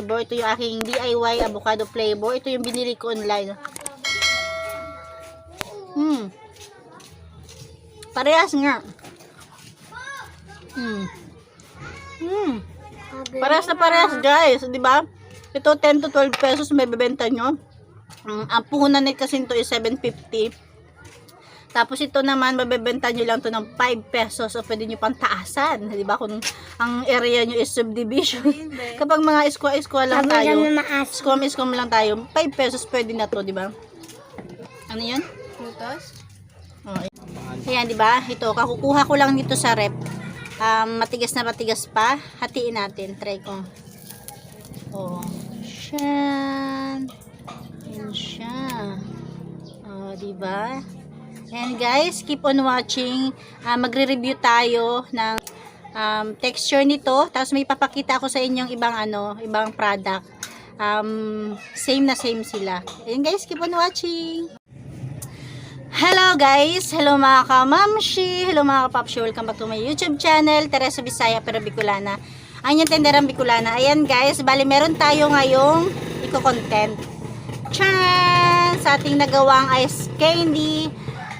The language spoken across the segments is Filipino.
flavor. Ito yung aking DIY avocado flavor. Ito yung binili ko online. Parehas nga. Parehas na parehas, guys. Diba? Ito 10 to 12 pesos may bebenta nyo. Ang puhunan nito kasi ito is 750. Tapos ito naman, mabebenta nyo lang to ng 5 pesos. O pwede nyo pang taasan. Diba? Kung ang area nyo is subdivision. Kapag mga iskwa lang tayo, iskom lang tayo, 5 pesos pwede na to, diba? Ano yun? Putos? Oh, ayan, diba? Ito, kakukuha ko lang dito sa rep. Matigas na matigas pa. Hatiin natin. Try ko. Oh, syan. Ayan siya. Oh, diba? And guys, keep on watching. Magre-review tayo ng texture nito. Tapos may papakita ako sa inyong ibang product. Same na same sila. And guys, keep on watching. Hello guys! Hello mga kamamshi! Hello mga kapapshi! Welcome back to my YouTube channel, Teresa Bisaya pero Bicolana. Ang yung tenderang Bicolana. Ayan guys, bali meron tayo ngayong eco-content. Tcharan! Sa ating nagawang ice candy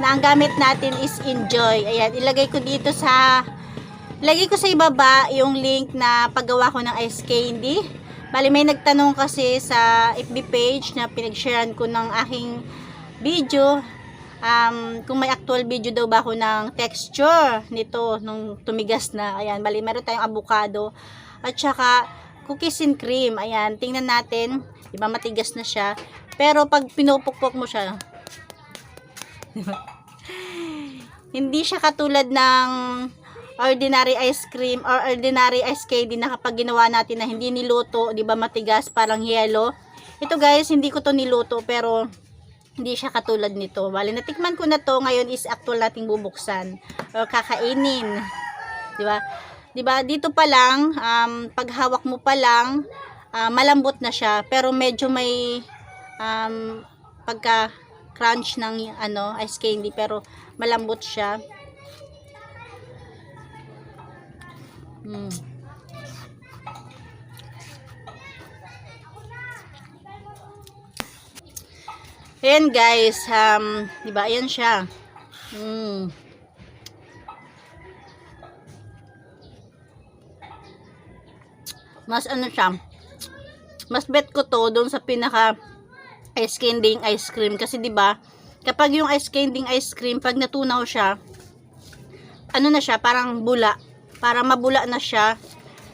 na ang gamit natin is Enjoy. Ayan, ilagay ko sa ibaba yung link na paggawa ko ng ice candy. Bali may nagtanong kasi sa FB page na pinag-sharean ko ng aking video. Kung may actual video daw ba ako ng texture nito nung tumigas na. Ayan, bali meron tayong avocado at saka cookies and cream. Ayan, tingnan natin. Diba matigas na siya. Pero pag pinupukpok mo siya, hindi siya katulad ng ordinary ice cream or ordinary ice candy na kapag ginawa natin na hindi niluto, diba matigas, parang yellow. Ito guys, hindi ko to niluto pero hindi siya katulad nito. Bali, natikman ko na to. Ngayon is actual nating bubuksan o kakainin. Diba? Diba? Dito pa lang, pag hawak mo pa lang, malambot na siya. Pero medyo may pagka crunch ng ice candy. Pero malambot siya. Ayan guys, diba, ayan siya. Mas siya, mas bet ko to doon sa pinaka ice candy ice cream. Kasi diba, kapag yung ice candy ice cream, pag natunaw siya, na siya, parang bula. Parang mabula na siya.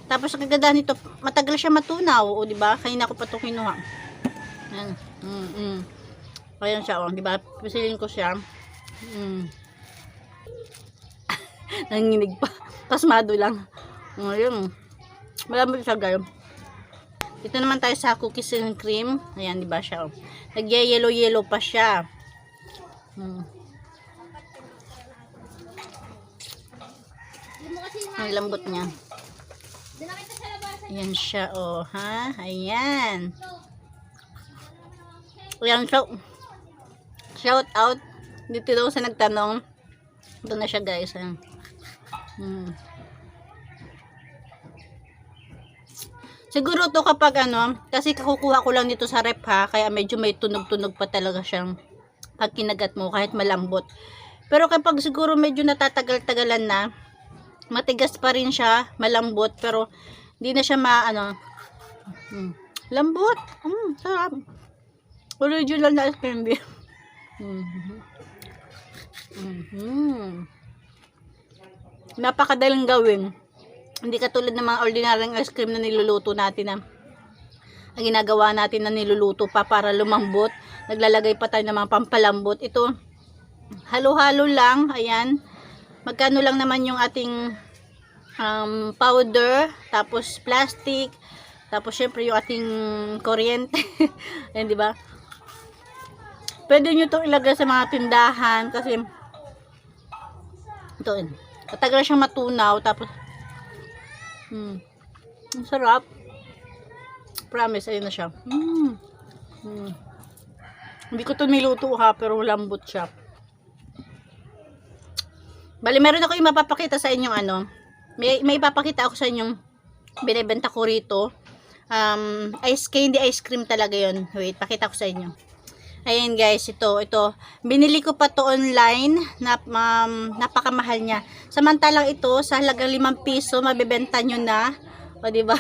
Tapos ang kagandahan nito, matagal siya matunaw. O diba, kanina ko pa ito kinuha. Ayan. Ayan siya, oh, diba? Pisilin ko siya. Nanginig pa. Pasmado lang. Ayun. Malambot siya, guys. Dito naman tayo sa cookies and cream. Ayan, diba siya, oh. Nag-yellow-yellow pa siya. Ang lambot niya. Ayan siya, oh, ha? Ayan. Ayan, so shout out dito daw sa nagtanong. Ito na siya guys. Siguro to kapag kasi kakukuha ko lang dito sa rep ha, kaya medyo may tunog-tunog pa talaga siyang pag kinagat mo kahit malambot. Pero kapag siguro medyo natatagal-tagalan na, matigas pa rin siya, malambot, pero hindi na siya lambot. Sarap. Original na ice candy. Napakadaling gawin. Hindi katulad ng mga ordinaryong ice cream na niluluto natin ang ginagawa natin na niluluto pa para lumambot. Naglalagay pa tayo ng mga pampalambot. Ito, halo-halo lang. Ayan. Magkano lang naman yung ating powder, tapos plastic, tapos syempre yung ating kuryente. Ayan, diba? Pwede nyo itong ilagay sa mga tindahan kasi ito, matagal siyang matunaw. Tapos ang sarap. Promise, ayun na siya. Hindi ko ito niluto ha, pero lambot siya. Bali, meron ako yung mapapakita sa inyong may ipapakita ako sa inyong binibenta ko rito. Candy ice cream talaga yon. Wait, pakita ko sa inyo. Ayan guys, ito. Binili ko pa to online. Napakamahal niya. Samantalang ito, sa halagang 5 piso, mabebenta nyo na. O, diba?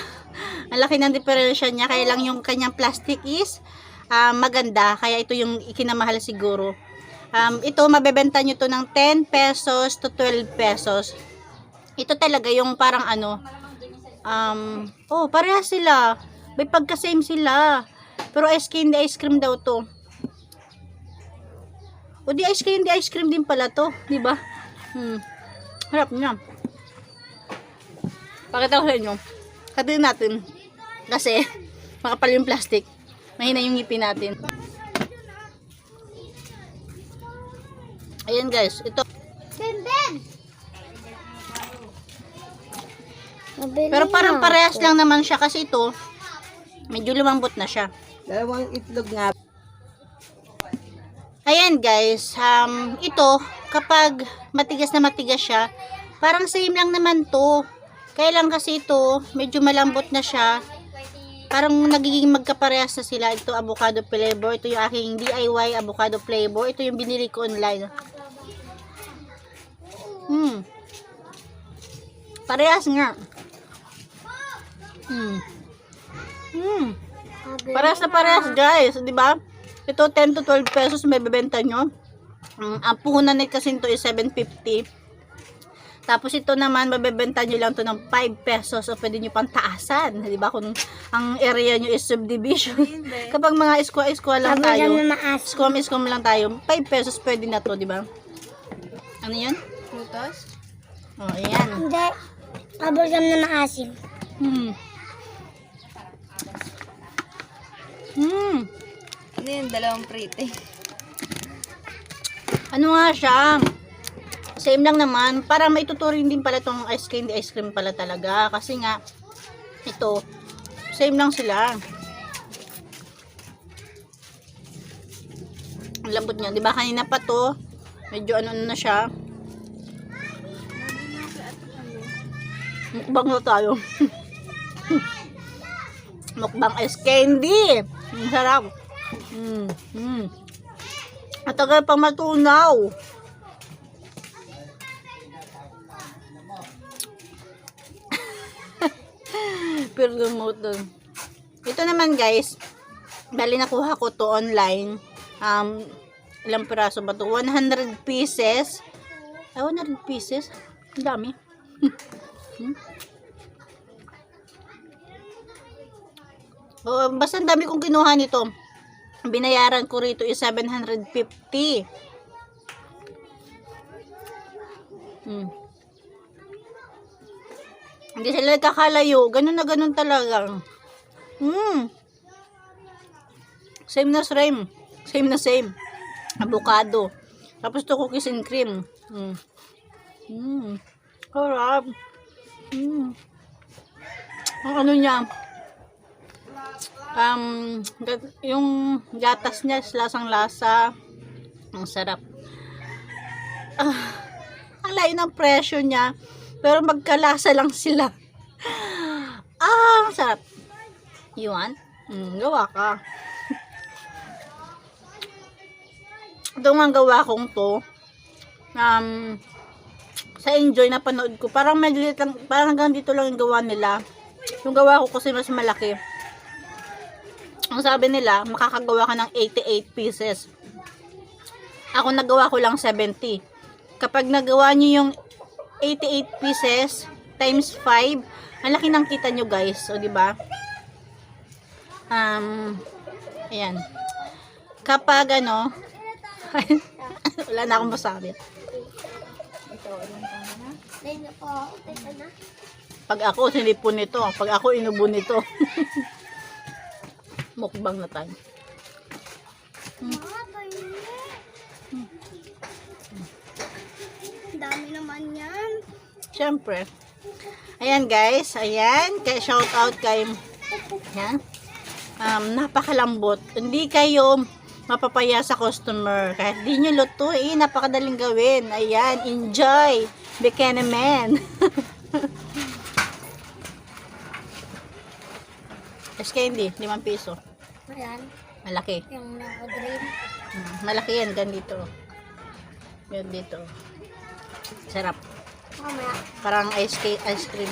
Ang laki ng diferensya niya. Kaya lang yung kanyang plastic is maganda. Kaya ito yung ikinamahal siguro. Ito, mabebenta nyo to ng 10 pesos to 12 pesos. Ito talaga yung parang parehas sila. May pagka-same sila. Pero candy ice cream daw to. O di ice cream din pala to. Diba? Harap niya. Pakita ko sa inyo. Katiin natin. Kasi, makapal yung plastic. Mahina yung ngipin natin. Ayan guys. Ito. Pero parang parehas lang naman siya kasi ito medyo lumambot na siya. Dalawang itlog nga. Ayan guys, ito kapag matigas na matigas siya, parang same lang naman to. Kaya lang kasi ito medyo malambot na siya. Parang nagiging magkaparehas na sila. Ito avocado flavor, ito yung aking DIY avocado flavor, ito yung binili ko online. Parehas nga. Parehas na parehas guys, di ba? Ito 10 to 12 pesos may bebenta nyo. Ang puhunan nito kasi ito is 7.50. Tapos ito naman mabebenta nyo lang to ng 5 pesos o pwede nyo pang taasan, di ba? Kung ang area nyo is subdivision. Kapag mga iskwa lang tayo, iskom lang tayo, 5 pesos pwede na to, di ba? Ano 'yun? Putos? Oh, ayan. Hindi. Paborgam na maasim. Ano yung dalawang prite? Ano nga siya? Same lang naman. Para maituturing din pala itong candy ice cream pala talaga. Kasi nga, ito, same lang sila. Ang lambot niya. Diba kanina pa to, medyo ano na siya. Mukbang na tayo. Mukbang ice candy. Ang sarap. At tagal pang matunaw. Pero to. Ito naman guys, bali nakuha ko to online. Ilang piraso ba to? 100 pieces. 100 pieces? Ang dami. Basta ang dami kong kinuha nito. Binayaran ko rito is 750. Hindi sila nagkakalayo. Ganun na ganun talaga. Same na same. Same na same. Avocado. Tapos to cookies and cream. Harap. Ang ano niya. Yung gatas niya, lasang lasa. Ang sarap. Ang layo ng presyo niya. Pero magkalasa lang sila. Ang sarap. You want? Gawa ka. Ito nga gawa kong to. Sa enjoy na panood ko. Parang maliit lang, parang hanggang dito lang yung gawa nila. Yung gawa ko kasi mas malaki. Ang sabi nila, makakagawa ka ng 88 pieces. Ako nagawa ko lang 70. Kapag nagawa nyo yung 88 pieces times 5, ang laki ng kita nyo guys. O diba? Ayan. Kapag ano, wala na akong masabi. Pag ako sinipon nito, pag ako inubo nito. Mukbang na tayo. Dami naman yan. Siyempre. Ayan guys, ayan. Kaya shout out kay yan. Napakalambot. Hindi kayo mapapaya sa customer. Kahit di nyo lutuin, napakadaling gawin. Ayan, enjoy. Bikini man. Ice candy, 5 piso. Ayan. Malaki. Yung naka-green. Malaki yan, ganito. Yan dito. Sarap. Mamaya. Parang ice cream.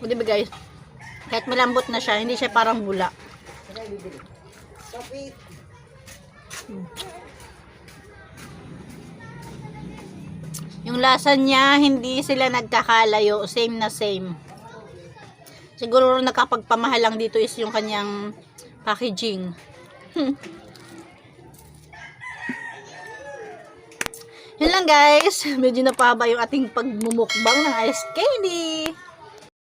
O, diba guys? Kahit malambot na siya, hindi siya parang bula. Yung lasa niya, hindi sila nagkakalayo. Same na same. Siguro nakapagpamahal lang dito is yung kanyang packaging. Yun lang guys. Medyo napahaba yung ating pagmumukbang ng ice candy.